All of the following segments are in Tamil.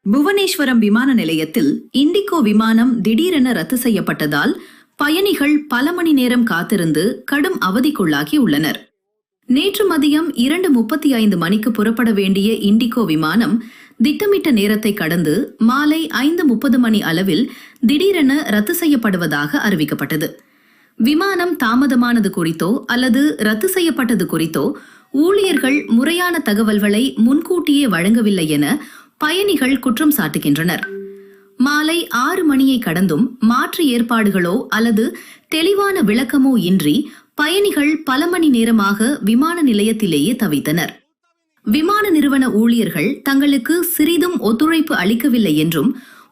புவனேஸ்வரம் விமான நிலையத்தில் இண்டிகோ விமானம் திடீரென ரத்து செய்யப்பட்டதால் பயணிகள் பல மணி நேரம் காத்திருந்து கடும் அவதிக்குள்ளாகி உள்ளனர். நேற்று மதியம் 2:35 மணிக்கு புறப்பட வேண்டிய இண்டிகோ விமானம் திட்டமிட்ட நேரத்தை கடந்து மாலை 5:30 மணி அளவில் திடீரென ரத்து செய்யப்படுவதாக அறிவிக்கப்பட்டது. விமானம் தாமதமானது குறித்தோ அல்லது ரத்து செய்யப்பட்டது குறித்தோ ஊழியர்கள் முறையான தகவல்களை முன்கூட்டியே வழங்கவில்லை என பயணிகள் குற்றம் சாட்டுகின்றனர். மாலை 6 மணியை கடந்தும் மாற்று ஏற்பாடுகளோ அல்லது தெளிவான விளக்கமோ இன்றி பயணிகள் பல மணி நேரமாக விமான நிலையத்திலேயே தவித்தனர். விமான நிறுவன ஊழியர்கள் தங்களுக்கு சிறிதும் ஒத்துழைப்பு அளிக்கவில்லை என்றும்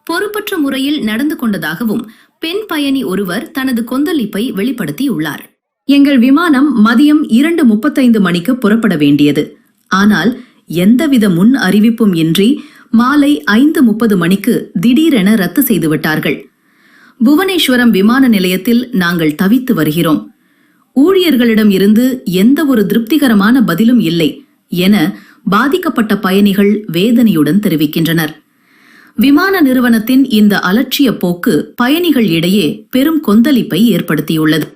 பொறுப்பற்ற முறையில் நடந்து கொண்டதாகவும் பெண் பயணி ஒருவர் தனது கொந்தளிப்பை வெளிப்படுத்தியுள்ளார். எங்கள் விமானம் மதியம் 2:35 மணிக்கு புறப்பட வேண்டியது. ஆனால் எந்தவித முன் அறிவிப்பும் இன்றி மாலை 5:30 மணிக்கு திடீரென ரத்து செய்துவிட்டார்கள். புவனேஸ்வரம் விமான நிலையத்தில் நாங்கள் தவித்து வருகிறோம். ஊழியர்களிடம் இருந்து எந்த ஒரு திருப்திகரமான பதிலும் இல்லை என பாதிக்கப்பட்ட பயணிகள் வேதனையுடன் தெரிவிக்கின்றனர். விமான நிறுவனத்தின் இந்த அலட்சிய போக்கு பயணிகள் இடையே பெரும் கொந்தளிப்பை ஏற்படுத்தியுள்ளது.